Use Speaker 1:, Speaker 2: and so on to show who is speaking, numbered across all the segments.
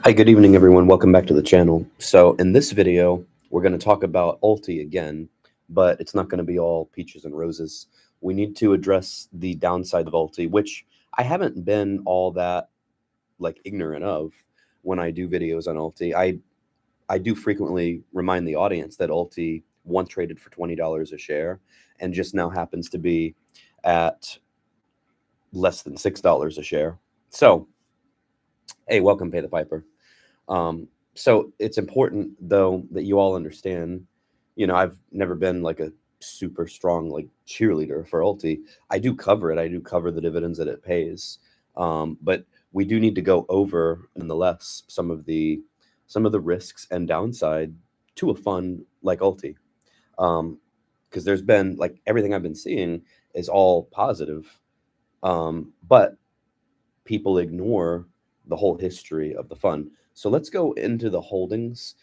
Speaker 1: Hi, good evening, everyone. Welcome back to the channel. So in this video, we're going to talk about ULTY again, but it's not going to be all peaches and roses. We need to address the downside of ULTY, which I haven't been all that ignorant of when I do videos on ULTY. I do frequently remind the audience that ULTY once traded for $20 a share and just now happens to be at less than $6 a share. So, hey, welcome, Pay the Piper. So it's important, though, that you all understand, I've never been like a super strong cheerleader for ULTY. I do cover it. I do cover the dividends that it pays. But we do need to go over, nonetheless, some of the risks and downside to a fund like ULTY. Because there's been everything I've been seeing is all positive. But people ignore the whole history of the fund. So let's go into the holdings.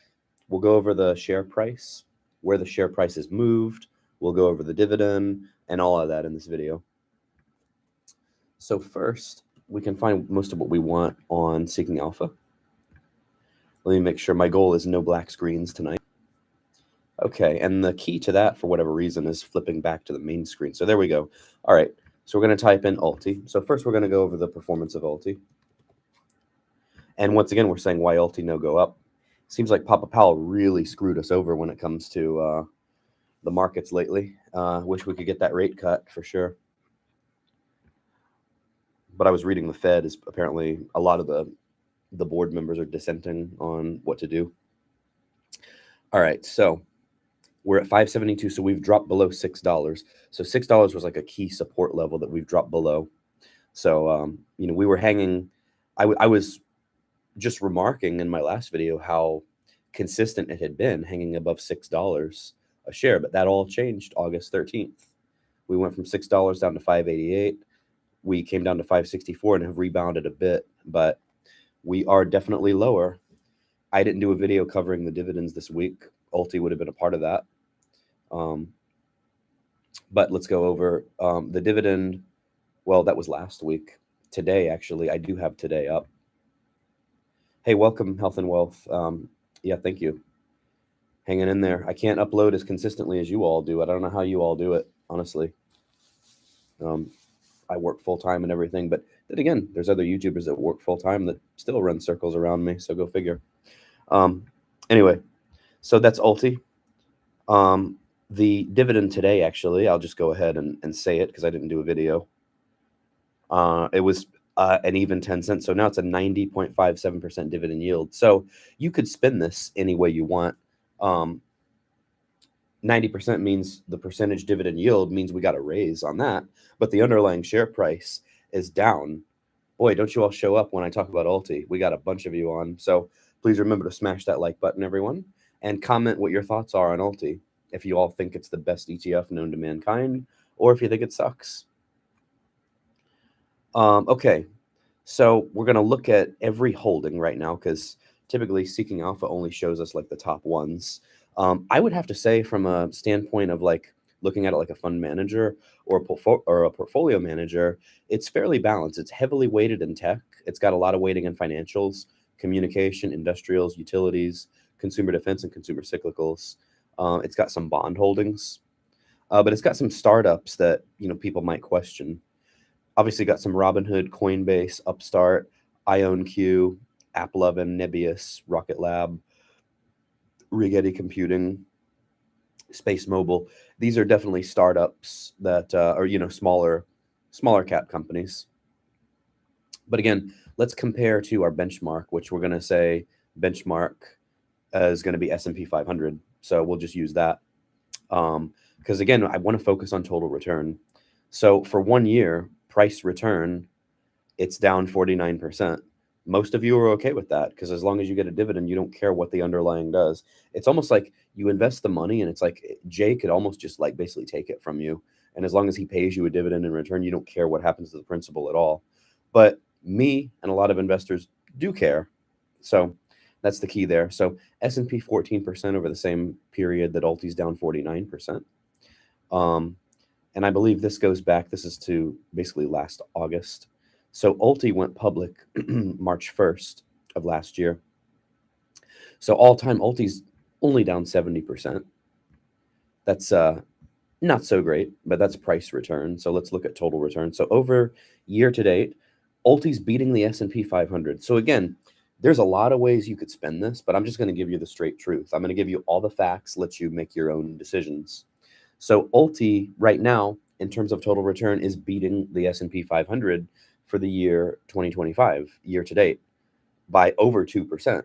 Speaker 1: We'll go over the share price, where the share price is moved. We'll go over the dividend and all of that in this video. So first, we can find most of what we want on Seeking Alpha. Let me make sure my goal is no black screens tonight. Okay, and the key to that, for whatever reason, is flipping back to the main screen. So there we go. All right, so we're going to type in ULTY. So first, we're going to go over the performance of ULTY. And once again, we're saying why ULTY no go up. Seems like Papa Powell really screwed us over when it comes to the markets lately. Wish we could get that rate cut for sure. But I was reading the Fed is apparently a lot of the board members are dissenting on what to do. All right, so we're at 572, so we've dropped below $6. So $6 was like a key support level that we've dropped below. So we were hanging. I was just remarking in my last video how consistent it had been, hanging above $6 a share, but that all changed August 13th. We went from $6 down to $5.88. We came down to $5.64 and have rebounded a bit, but we are definitely lower. I didn't do a video covering the dividends this week. ULTY would have been a part of that. But let's go over the dividend. Well, that was last week. Today, actually, I do have today up. Hey, welcome, Health and Wealth. Yeah, thank you. Hanging in there. I can't upload as consistently as you all do. I don't know how you all do it, honestly. I work full-time and everything, but then again, there's other YouTubers that work full-time that still run circles around me, so go figure. Anyway, so that's ULTY. The dividend today, actually, I'll just go ahead and say it because I didn't do a video. It was an even 10 cents. So now it's a 90.57% dividend yield. So you could spin this any way you want. 90% means the percentage dividend yield means we got a raise on that, but the underlying share price is down. Boy, don't you all show up when I talk about ULTY. We got a bunch of you on. So please remember to smash that like button, everyone, and comment what your thoughts are on ULTY. If you all think it's the best ETF known to mankind, or if you think it sucks. Okay, so we're going to look at every holding right now because typically Seeking Alpha only shows us the top ones. I would have to say, from a standpoint of looking at it like a fund manager or a portfolio manager, it's fairly balanced. It's heavily weighted in tech. It's got a lot of weighting in financials, communication, industrials, utilities, consumer defense, and consumer cyclicals. It's got some bond holdings, but it's got some startups that people might question. Obviously got some Robinhood, Coinbase, Upstart, IonQ, AppLovin, Nebius, Rocket Lab, Rigetti Computing, Space Mobile. These are definitely startups that are smaller cap companies. But again, let's compare to our benchmark, which we're going to say benchmark is going to be S&P 500. So we'll just use that because again, I want to focus on total return. So for 1 year, price return, it's down 49%. Most of you are okay with that because as long as you get a dividend, you don't care what the underlying does. It's almost like you invest the money and it's like Jay could almost just basically take it from you. And as long as he pays you a dividend in return, you don't care what happens to the principal at all. But me and a lot of investors do care. So that's the key there. So S&P 14% over the same period that ULTY's down 49%. And I believe this goes back, this is to basically last August. So ULTY went public March 1st of last year. So all-time ULTY's only down 70%. That's not so great, but that's price return. So let's look at total return. So over year to date, ULTY's beating the S&P 500. So again, there's a lot of ways you could spend this, but I'm just going to give you the straight truth. I'm going to give you all the facts, let you make your own decisions. So ULTY right now, in terms of total return, is beating the S&P 500 for the year 2025, year to date, by over 2%,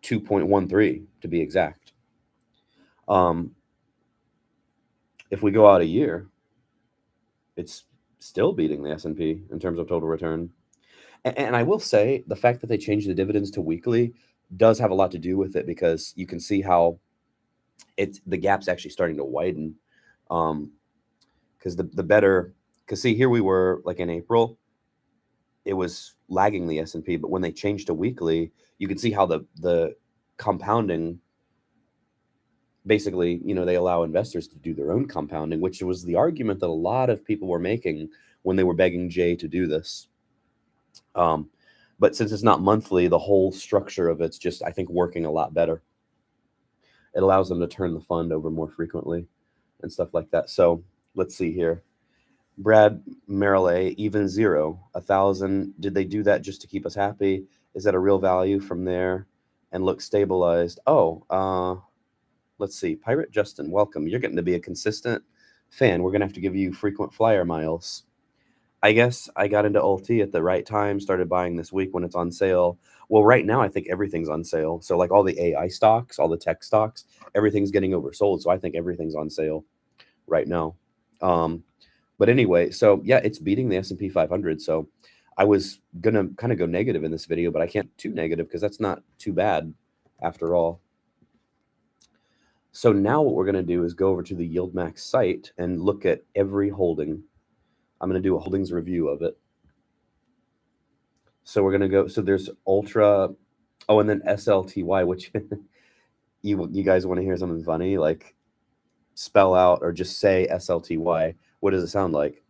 Speaker 1: 2.13 to be exact. If we go out a year, it's still beating the S&P in terms of total return. And I will say the fact that they changed the dividends to weekly does have a lot to do with it, because you can see how the gap's actually starting to widen. Because the better, because see, here we were like in April, it was lagging the S&P, but when they changed to weekly, you can see how the compounding, basically, they allow investors to do their own compounding, which was the argument that a lot of people were making when they were begging Jay to do this. But since it's not monthly, the whole structure of it's just, I think, working a lot better. It allows them to turn the fund over more frequently and stuff like that. So let's see here. Brad Merrill, even 0, 1,000. Did they do that just to keep us happy? Is that a real value from there and look stabilized? Oh, let's see. Pirate Justin, welcome. You're getting to be a consistent fan. We're going to have to give you frequent flyer miles. I guess I got into ULTY at the right time, started buying this week when it's on sale. Well, right now, I think everything's on sale. So like all the AI stocks, all the tech stocks, everything's getting oversold. So I think everything's on sale right now. But anyway, so yeah, it's beating the S&P 500. So I was going to kind of go negative in this video, but I can't too negative because that's not too bad after all. So now what we're going to do is go over to the YieldMax site and look at every holding. I'm going to do a holdings review of it. So we're going to go, so there's Ultra, and then SLTY, which you guys want to hear something funny, like spell out or just say SLTY. What does it sound like?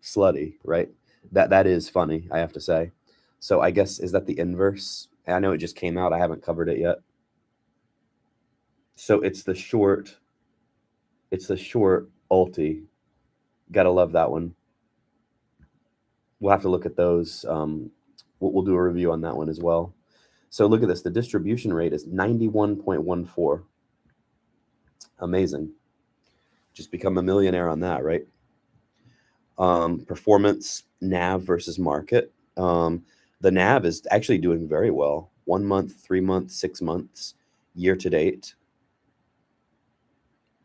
Speaker 1: Slutty, right? That is funny, I have to say. So I guess, is that the inverse? I know it just came out. I haven't covered it yet. So it's the short ULTY. Gotta love that one. We'll have to look at those. We'll do a review on that one as well. So look at this. The distribution rate is 91.14. Amazing. Just become a millionaire on that, right? Performance, NAV versus market. The NAV is actually doing very well. 1 month, 3 months, 6 months, year to date.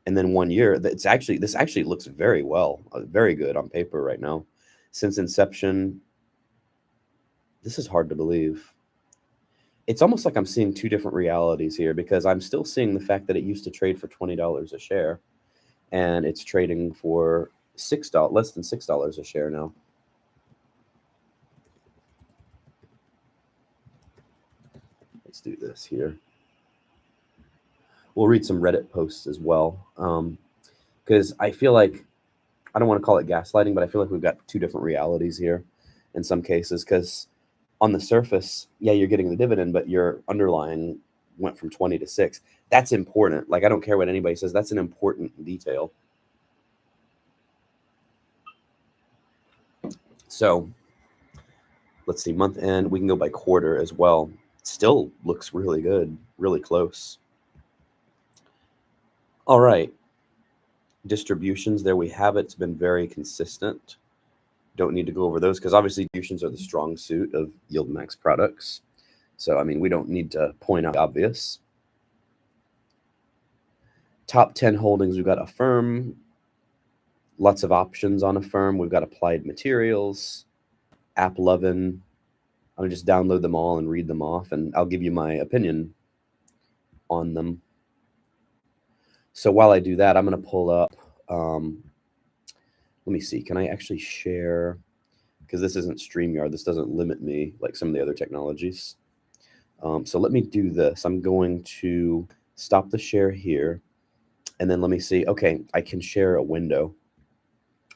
Speaker 1: And then 1 year. This actually looks very well, very good on paper right now. Since inception, this is hard to believe. It's almost like I'm seeing two different realities here, because I'm still seeing the fact that it used to trade for $20 a share, and it's trading for $6, less than $6 a share now. Let's do this here. We'll read some Reddit posts as well, because I feel like, I don't want to call it gaslighting, but I feel like we've got two different realities here in some cases, because on the surface, yeah, you're getting the dividend, but your underlying went from 20 to 6. That's important. Like, I don't care what anybody says. That's an important detail. So let's see, month end, we can go by quarter as well. Still looks really good, really close. All right. Distributions, there we have it. It's been very consistent. Don't need to go over those, because obviously distributions are the strong suit of YieldMax products. So, I mean, we don't need to point out the obvious. Top 10 holdings, we've got Affirm. Lots of options on Affirm. We've got Applied Materials, AppLovin. I'll just download them all and read them off, and I'll give you my opinion on them. So while I do that, I'm going to pull up, let me see, can I actually share, because this isn't StreamYard, this doesn't limit me like some of the other technologies. So let me do this. I'm going to stop the share here, and then let me see, okay, I can share a window,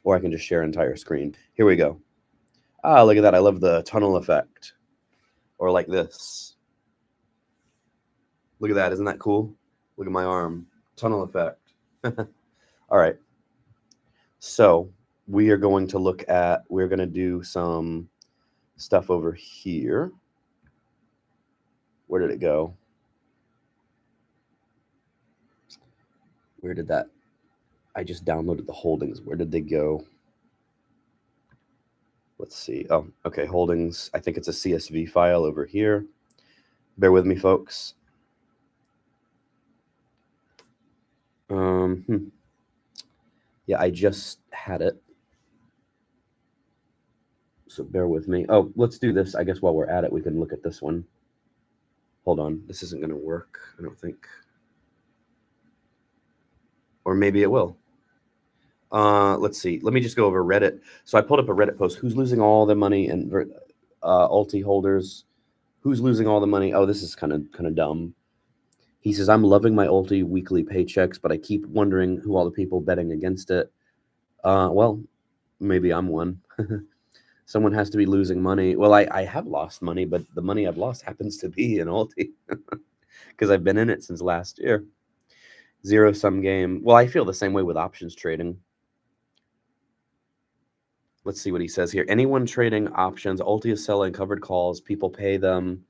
Speaker 1: or I can just share entire screen. Here we go. Ah, look at that. I love the tunnel effect, or like this. Look at that. Isn't that cool? Look at my arm. Tunnel effect. All right. So we're going to do some stuff over here. Where did it go? Where did that? I just downloaded the holdings. Where did they go? Let's see. Oh, okay. Holdings. I think it's a CSV file over here. Bear with me, folks. Yeah, I just had it. So bear with me. Oh, let's do this. I guess while we're at it, we can look at this one. Hold on. This isn't going to work, I don't think. Or maybe it will. Let's see. Let me just go over Reddit. So I pulled up a Reddit post. Who's losing all the money? And ULTY holders. Who's losing all the money? Oh, this is kind of dumb. He says, I'm loving my ULTY weekly paychecks, but I keep wondering who all the people betting against it. Well, maybe I'm one. Someone has to be losing money. Well, I have lost money, but the money I've lost happens to be in ULTY because I've been in it since last year. Zero-sum game. Well, I feel the same way with options trading. Let's see what he says here. Anyone trading options, ULTY is selling covered calls. People pay them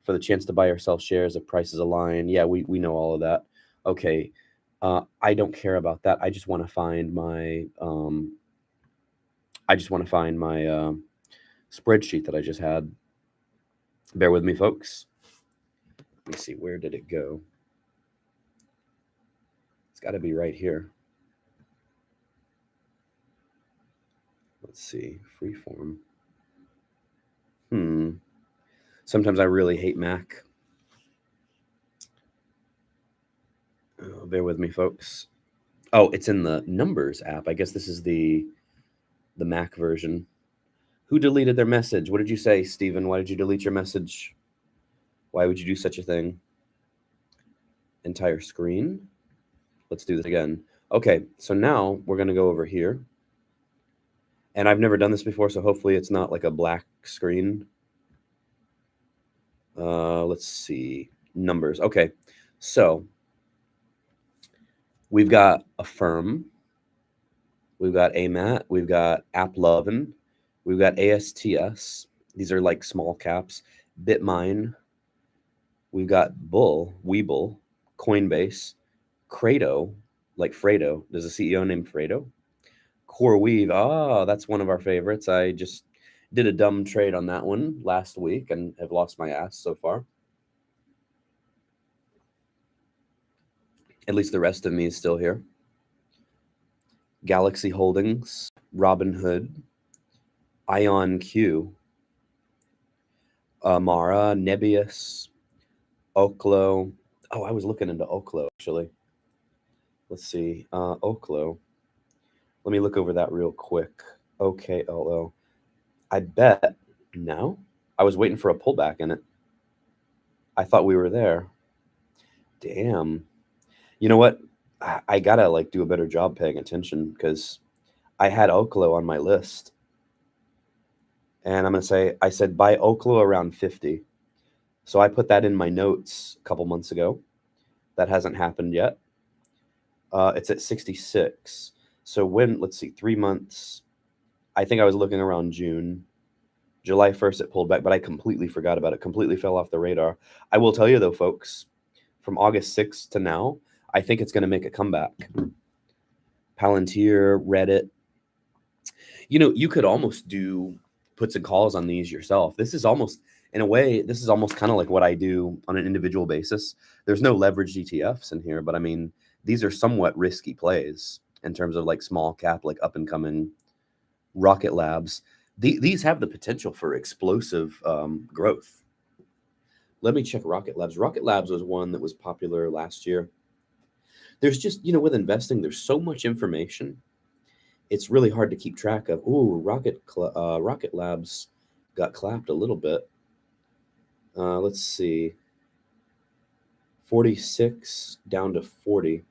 Speaker 1: for the chance to buy or sell shares if prices align. Yeah, we know all of that. Okay. I don't care about that. I just want to find my spreadsheet that I just had. Bear with me, folks. Let me see. Where did it go? It's got to be right here. Let's see. Freeform. Sometimes I really hate Mac. Bear with me, folks. Oh, it's in the Numbers app. I guess this is the Mac version. Who deleted their message? What did you say, Steven? Why did you delete your message? Why would you do such a thing? Entire screen. Let's do this again. Okay, so now we're going to go over here. And I've never done this before, so hopefully it's not like a black screen. Let's see. Numbers. Okay, so we've got Affirm. We've got AMAT. We've got AppLovin. We've got ASTS. These are like small caps. Bitmine. We've got Webull, Coinbase, Credo, like Fredo. There's a CEO named Fredo. CoreWeave. Ah, that's one of our favorites. I just did a dumb trade on that one last week and have lost my ass so far. At least the rest of me is still here. Galaxy Holdings, Robinhood, IonQ, Mara, Nebius, Oklo. Oh, I was looking into Oklo, actually. Let's see. Oklo. Let me look over that real quick. OKLO. I bet. No? I was waiting for a pullback in it. I thought we were there. Damn. You know what? I gotta like do a better job paying attention because I had Oklo on my list. And I'm gonna say I said buy Oklo around 50. So I put that in my notes a couple months ago. That hasn't happened yet. It's at 66. So let's see, 3 months. I think I was looking around June. July 1st, it pulled back, but I completely forgot about it. Completely fell off the radar. I will tell you, though, folks, from August 6th to now, I think it's going to make a comeback. Palantir, Reddit. You know, you could almost do puts and calls on these yourself. This is almost, in a way, this is almost kind of like what I do on an individual basis. There's no leveraged ETFs in here, but I mean, these are somewhat risky plays in terms of like small cap, like up and coming Rocket Labs. These have the potential for explosive growth. Let me check Rocket Labs. Rocket Labs was one that was popular last year. There's just, you know, with investing, there's so much information. It's really hard to keep track of. Ooh, Rocket Labs got clapped a little bit. Let's see. 46 down to 40.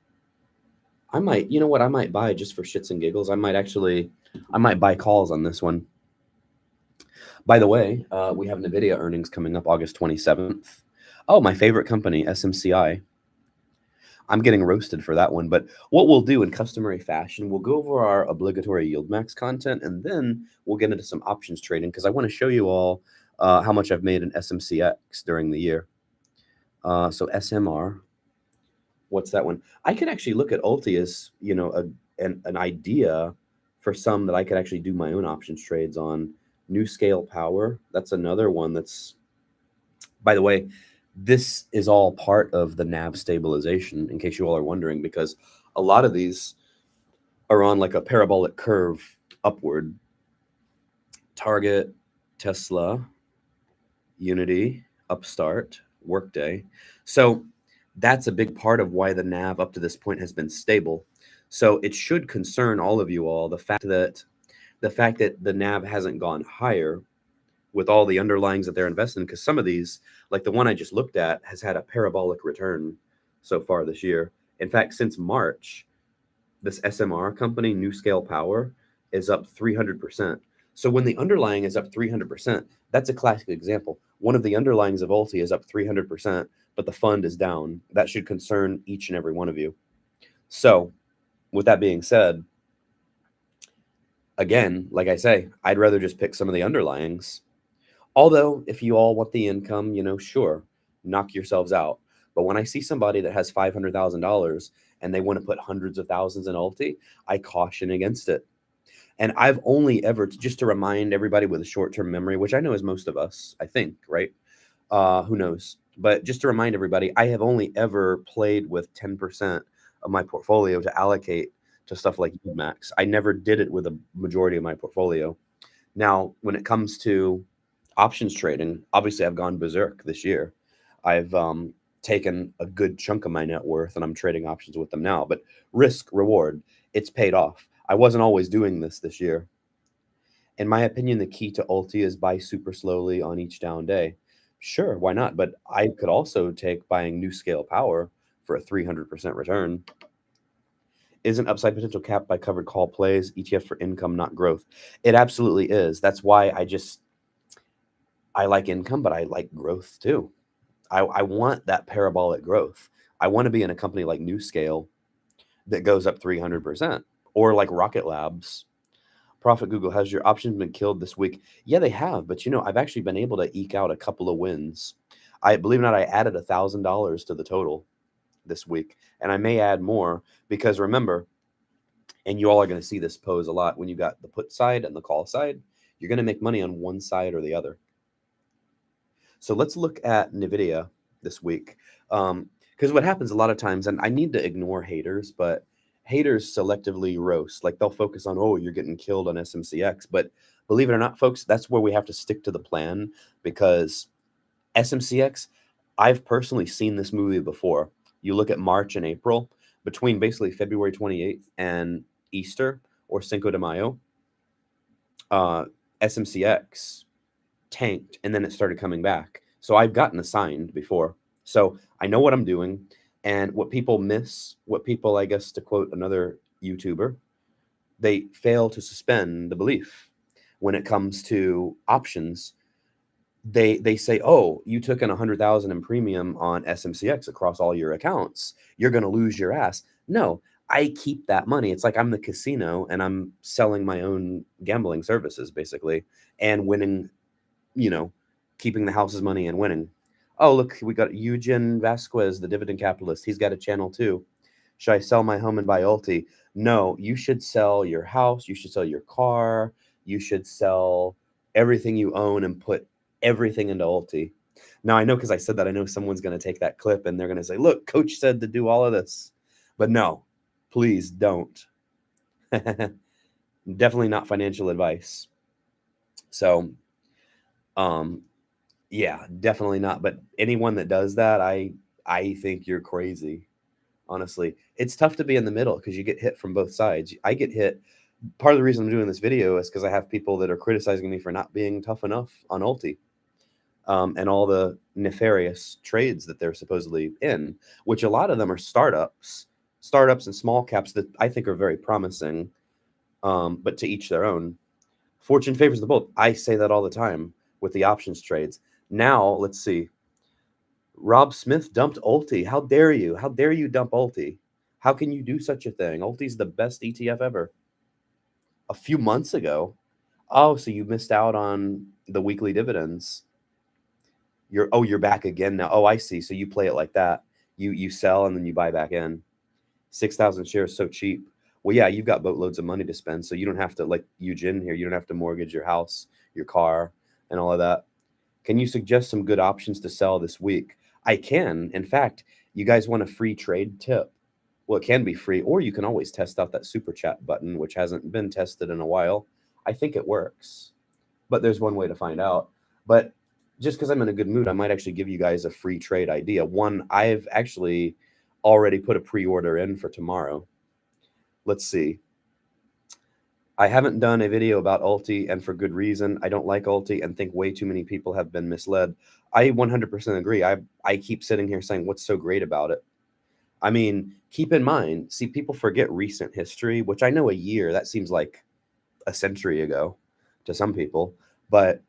Speaker 1: I might, you know what? I might buy just for shits and giggles. I might buy calls on this one. By the way, we have NVIDIA earnings coming up August 27th. Oh, my favorite company, SMCI. I'm getting roasted for that one. But what we'll do in customary fashion, we'll go over our obligatory YieldMax content, and then we'll get into some options trading because I want to show you all how much I've made in SMCX during the year. So SMR, what's that one? I could actually look at ULTY as, an idea for some that I could actually do my own options trades on. New Scale Power, that's another one that's, by the way, this is all part of the NAV stabilization, in case you all are wondering, because a lot of these are on like a parabolic curve upward. Target, Tesla, Unity, Upstart, Workday. So that's a big part of why the NAV up to this point has been stable. So it should concern all of you all, the fact that the NAV hasn't gone higher with all the underlyings that they're investing, because some of these, like the one I just looked at, has had a parabolic return so far this year. In fact, since March, this SMR company, New Scale Power, is up 300%. So when the underlying is up 300%, that's a classic example. One of the underlyings of ULTY is up 300%, but the fund is down. That should concern each and every one of you. So with that being said, again, like I say, I'd rather just pick some of the underlyings. Although, if you all want the income, sure, knock yourselves out. But when I see somebody that has $500,000 and they want to put hundreds of thousands in ULTY, I caution against it. And I've only ever, just to remind everybody with a short-term memory, which I know is most of us, I think, right? Who knows? But just to remind everybody, I have only ever played with 10% of my portfolio to allocate to stuff like ULTY. I never did it with a majority of my portfolio. Now, when it comes to options trading, obviously I've gone berserk this year. I've taken a good chunk of my net worth and I'm trading options with them now. But risk reward, it's paid off. I wasn't always doing this year. In my opinion, the key to ULTY is buy super slowly on each down day. Sure, why not? But I could also take buying New Scale Power for a 300% return. Isn't upside potential capped by covered call plays, ETF for income, not growth? It absolutely is. That's why I like income, but I like growth too. I want that parabolic growth. I want to be in a company like New Scale that goes up 300%, or like Rocket Labs. Profit Google, has your options been killed this week? Yeah, they have, but I've actually been able to eke out a couple of wins. I believe it or not, I added $1,000 to the total this week, and I may add more because remember, and you all are going to see this pose a lot when you got the put side and the call side, you're going to make money on one side or the other. So let's look at NVIDIA this week. Because what happens a lot of times, and I need to ignore haters, but haters selectively roast. Like they'll focus on, oh, you're getting killed on SMCX. But believe it or not, folks, that's where we have to stick to the plan because SMCX, I've personally seen this movie before. You look at March and April, between basically February 28th and Easter or Cinco de Mayo, SMCX tanked and then it started coming back. So I've gotten assigned before. So I know what I'm doing. And what people miss, what people, I guess, to quote another YouTuber, they fail to suspend the belief when it comes to options. They say, oh, you took in 100,000 in premium on SMCX across all your accounts. You're going to lose your ass. No, I keep that money. It's like I'm the casino and I'm selling my own gambling services basically and winning, keeping the house's money and winning. Oh, look, we got Eugen Vasquez, the dividend capitalist. He's got a channel too. Should I sell my home and buy ULTY? No, you should sell your house. You should sell your car. You should sell everything you own and put everything into ULTY. Now, I know because I said that, I know someone's going to take that clip and they're going to say, look, coach said to do all of this. But no, please don't. Definitely not financial advice. So, yeah, definitely not. But anyone that does that, I think you're crazy. Honestly, it's tough to be in the middle because you get hit from both sides. I get hit. Part of the reason I'm doing this video is because I have people that are criticizing me for not being tough enough on ULTY, and all the nefarious trades that they're supposedly in, which a lot of them are startups and small caps that I think are very promising. But to each their own. Fortune favors the bold. I say that all the time with the options trades. Now, let's see. Rob Smith dumped ULTY. How dare you? How dare you dump ULTY? How can you do such a thing? ULTY's the best ETF ever. A few months ago. Oh, so you missed out on the weekly dividends. You're back again now. Oh, I see. So you play it like that. You sell and then you buy back in. 6,000 shares so cheap. Well, yeah, you've got boatloads of money to spend, so you don't have to, like Eugene here, you don't have to mortgage your house, your car, and all of that. Can you suggest some good options to sell this week? I can. In fact, you guys want a free trade tip? Well, it can be free, or you can always test out that super chat button, which hasn't been tested in a while. I think it works, but there's one way to find out. But just because I'm in a good mood, I might actually give you guys a free trade idea. One, I've actually already put a pre-order in for tomorrow. Let's see. I haven't done a video about ULTY, and for good reason. I don't like ULTY and think way too many people have been misled. I 100% agree. I keep sitting here saying, what's so great about it? I mean, keep in mind, see, people forget recent history, which I know a year, that seems like a century ago to some people, but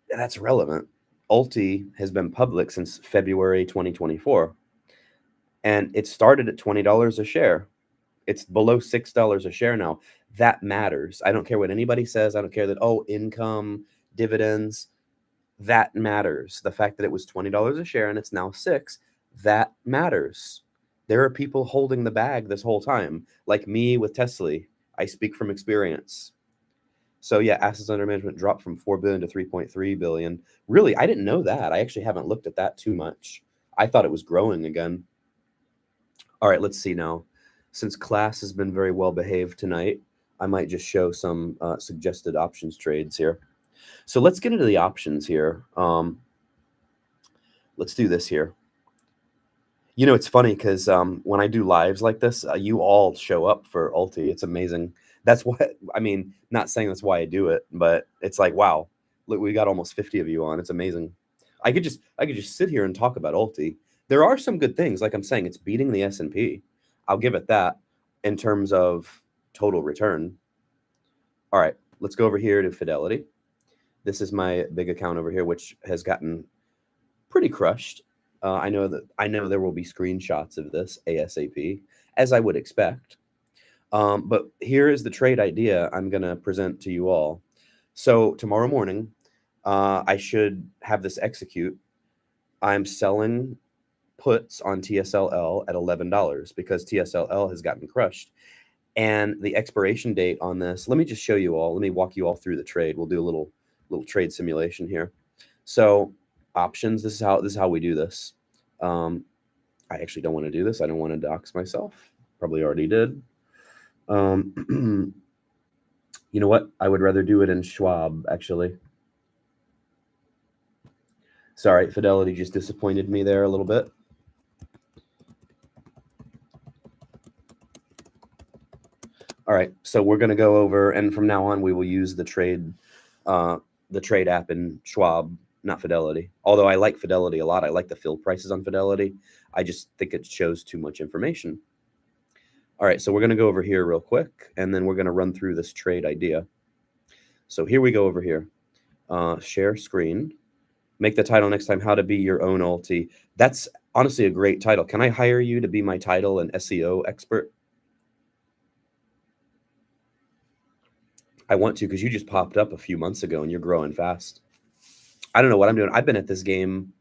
Speaker 1: that's relevant. ULTY has been public since February 2024, and it started at $20 a share. It's below $6 a share now. That matters. I don't care what anybody says. I don't care that, oh, income, dividends, that matters. The fact that it was $20 a share and it's now 6, that matters. There are people holding the bag this whole time, like me with Tesla. I speak from experience. So yeah, assets under management dropped from 4 billion to 3.3 billion. Really, I didn't know that. I actually haven't looked at that too much. I thought it was growing again. All right, let's see now. Since class has been very well behaved tonight, I might just show some suggested options trades here. So let's get into the options here. Let's do this here. You know, it's funny because when I do lives like this, you all show up for ULTY. It's amazing. That's what, I mean, not saying that's why I do it, but it's like, wow, look, we got almost 50 of you on. It's amazing. I could just sit here and talk about ULTY. There are some good things. Like I'm saying, it's beating the S&P. I'll give it that in terms of total return. All right, let's go over here to Fidelity. This is my big account over here, which has gotten pretty crushed. I know there will be screenshots of this ASAP, as I would expect. But here is the trade idea I'm going to present to you all. So tomorrow morning, I should have this execute. I'm selling puts on TSLL at $11 because TSLL has gotten crushed. And the expiration date on this, let me just show you all. Let me walk you all through the trade. We'll do a little trade simulation here. So options, this is how we do this. I actually don't want to do this. I don't want to dox myself. Probably already did. You know what? I would rather do it in Schwab, actually. Sorry, Fidelity just disappointed me there a little bit. All right, so we're going to go over, and from now on, we will use the trade app in Schwab, not Fidelity. Although I like Fidelity a lot. I like the fill prices on Fidelity. I just think it shows too much information. All right, so we're going to go over here real quick, and then we're going to run through this trade idea. So here we go over here. Share screen. Make the title next time, how to be your own ULTY. That's honestly a great title. Can I hire you to be my title and SEO expert? I want to, because you just popped up a few months ago and you're growing fast. I don't know what I'm doing. I've been at this game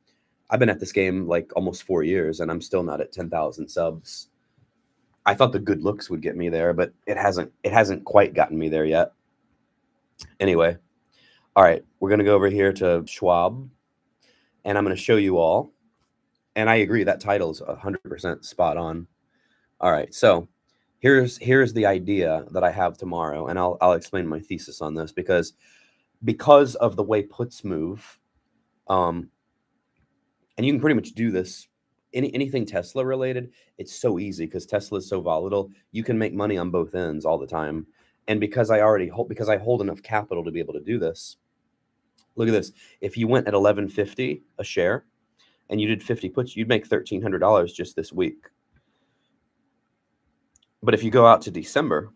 Speaker 1: like almost 4 years and I'm still not at 10,000 subs. I thought the good looks would get me there, but it hasn't quite gotten me there yet. Anyway, all right, we're going to go over here to Schwab and I'm going to show you all. And I agree, that title is 100% spot on. All right, so here's the idea that I have tomorrow, and I'll explain my thesis on this because of the way puts move, and you can pretty much do this anything Tesla related. It's so easy because Tesla is so volatile. You can make money on both ends all the time, and because I hold enough capital to be able to do this. Look at this. If you went at $11.50 a share, and you did 50 puts, you'd make $1,300 just this week. But if you go out to December,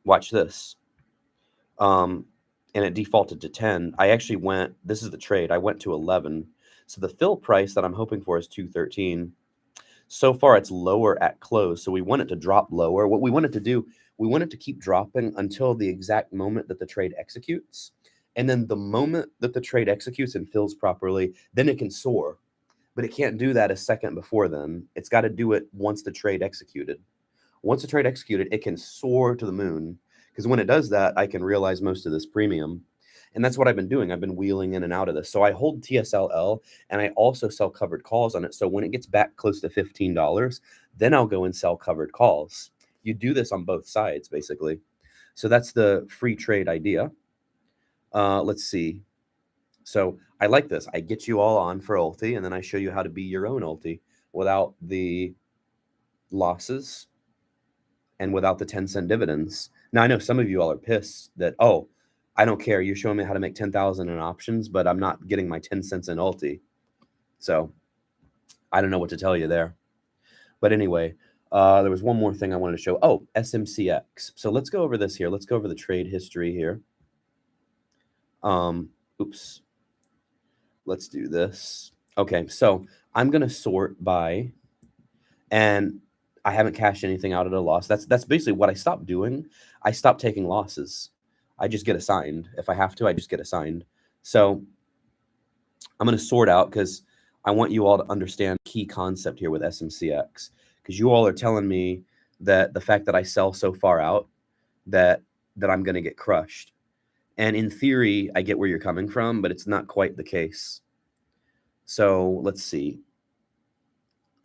Speaker 1: watch this. And it defaulted to 10. I actually went, this is the trade, I went to 11. So the fill price that I'm hoping for is 213. So far, it's lower at close, so we want it to drop lower. What we want it to do, we want it to keep dropping until the exact moment that the trade executes. And then the moment that the trade executes and fills properly, then it can soar. But it can't do that a second before then. It's got to do it once the trade executed. Once the trade executed, it can soar to the moon. Because when it does that, I can realize most of this premium. And that's what I've been doing. I've been wheeling in and out of this. So I hold TSLL and I also sell covered calls on it. So when it gets back close to $15, then I'll go and sell covered calls. You do this on both sides, basically. So that's the free trade idea. Let's see. So I like this. I get you all on for ULTY, and then I show you how to be your own ULTY without the losses and without the 10-cent dividends. Now, I know some of you all are pissed that, oh, I don't care. You're showing me how to make 10,000 in options, but I'm not getting my 10 cents in ULTY. So I don't know what to tell you there. But anyway, there was one more thing I wanted to show. Oh, SMCX. So let's go over this here. Let's go over the trade history here. Oops. Let's do this. Okay, so I'm going to sort by, and I haven't cashed anything out at a loss. That's basically what I stopped doing. I stopped taking losses. I just get assigned. If I have to, I just get assigned. So I'm going to sort out because I want you all to understand the key concept here with SMCX, because you all are telling me that the fact that I sell so far out that I'm going to get crushed. And in theory, I get where you're coming from, but it's not quite the case. So let's see.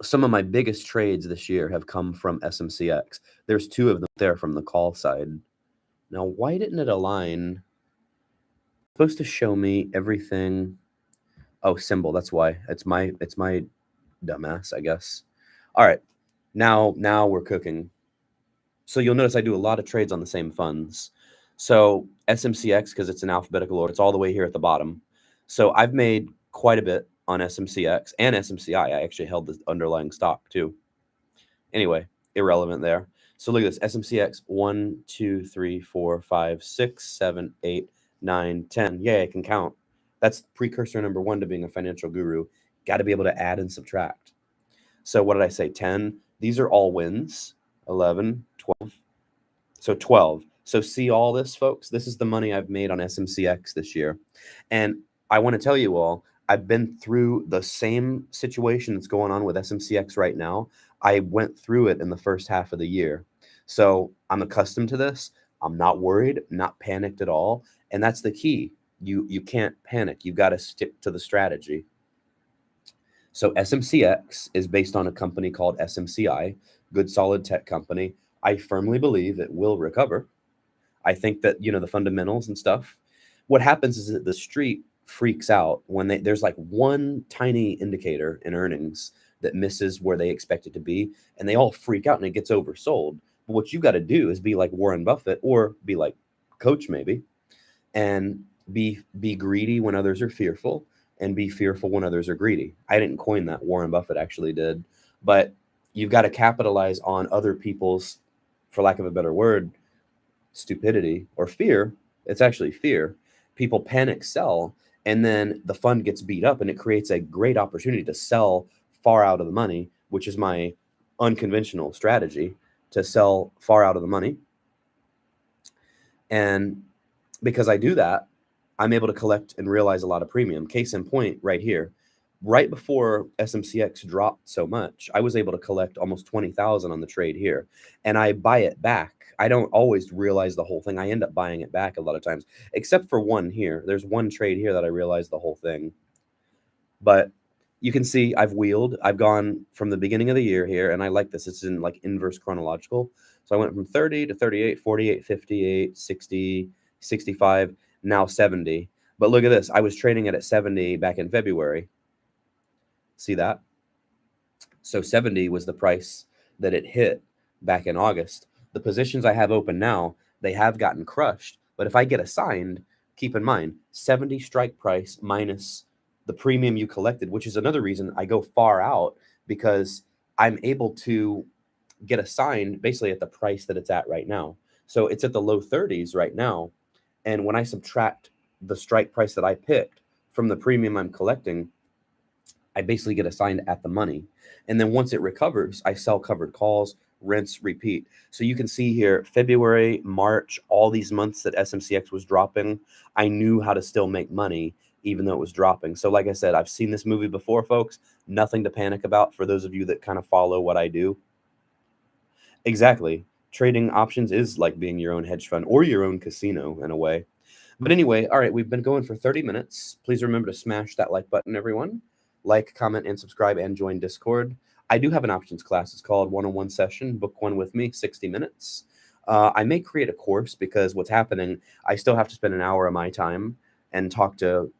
Speaker 1: Some of my biggest trades this year have come from SMCX. There's 2 of them there from the call side. Now, why didn't it align? It's supposed to show me everything. Oh, symbol. That's why. It's my dumbass, I guess. All right. Now we're cooking. So you'll notice I do a lot of trades on the same funds. So SMCX, because it's in alphabetical order, it's all the way here at the bottom. So I've made quite a bit on SMCX and SMCI. I actually held the underlying stock too. Anyway, irrelevant there. So look at this. SMCX 1, 2, 3, 4, 5, 6, 7, 8, 9, 10. Yeah, I can count. That's precursor number 1 to being a financial guru. Got to be able to add and subtract. So what did I say? 10. These are all wins. 11, 12. So 12. So see all this, folks? This is the money I've made on SMCX this year. And I want to tell you all, I've been through the same situation that's going on with SMCX right now. I went through it in the first half of the year. So I'm accustomed to this. I'm not worried, not panicked at all. And that's the key. You can't panic. You've got to stick to the strategy. So SMCX is based on a company called SMCI, good solid tech company. I firmly believe it will recover. I think that, the fundamentals and stuff. What happens is that the street freaks out when there's like one tiny indicator in earnings that misses where they expect it to be, and they all freak out and it gets oversold. But what you got to do is be like Warren Buffett or be like Coach maybe, and be greedy when others are fearful and be fearful when others are greedy. I didn't coin that. Warren Buffett actually did. But you've got to capitalize on other people's, for lack of a better word, stupidity or fear. It's actually fear. People panic sell, and then the fund gets beat up, and it creates a great opportunity to sell far out of the money, which is my unconventional strategy, to sell far out of the money. And because I do that, I'm able to collect and realize a lot of premium. Case in point right here. Right before SMCX dropped so much, I was able to collect almost 20,000 on the trade here, and I buy it back. I don't always realize the whole thing. I end up buying it back a lot of times, except for one here. There's one trade here that I realized the whole thing. But you can see I've wheeled. I've gone from the beginning of the year here, and I like this. It's in like inverse chronological. So I went from 30 to 38, 48, 58, 60, 65, now 70. But look at this. I was trading it at 70 back in February. See that? So 70 was the price that it hit back in August. The positions I have open now, they have gotten crushed. But if I get assigned, keep in mind, 70 strike price minus the premium you collected, which is another reason I go far out, because I'm able to get assigned basically at the price that it's at right now. So it's at the low 30s right now. And when I subtract the strike price that I picked from the premium I'm collecting, I basically get assigned at the money. And then once it recovers, I sell covered calls, rinse, repeat. So you can see here, February, March, all these months that SMCX was dropping, I knew how to still make money even though it was dropping. So like I said, I've seen this movie before, folks. Nothing to panic about for those of you that kind of follow what I do. Exactly. Trading options is like being your own hedge fund or your own casino in a way. But anyway, all right, we've been going for 30 minutes. Please remember to smash that like button, everyone. Like, comment, and subscribe, and join Discord. I do have an options class. It's called One-on-One Session. Book one with me, 60 minutes. I may create a course because what's happening, I still have to spend an hour of my time and talk to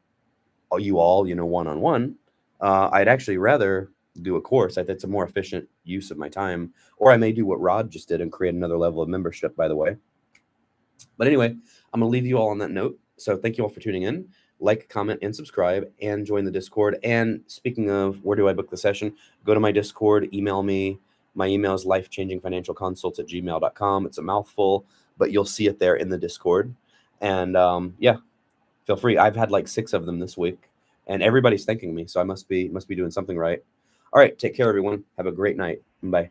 Speaker 1: you all, one-on-one. I'd actually rather do a course. That's a more efficient use of my time. Or I may do what Rod just did and create another level of membership, by the way. But anyway, I'm going to leave you all on that note. So thank you all for tuning in. Like, comment, and subscribe, and join the Discord. And speaking of where do I book the session, go to my Discord, email me. My email is lifechangingfinancialconsults@gmail.com. It's a mouthful, but you'll see it there in the Discord. And yeah, feel free. I've had like 6 of them this week, and everybody's thanking me, so I must be doing something right. All right, take care, everyone. Have a great night. Bye.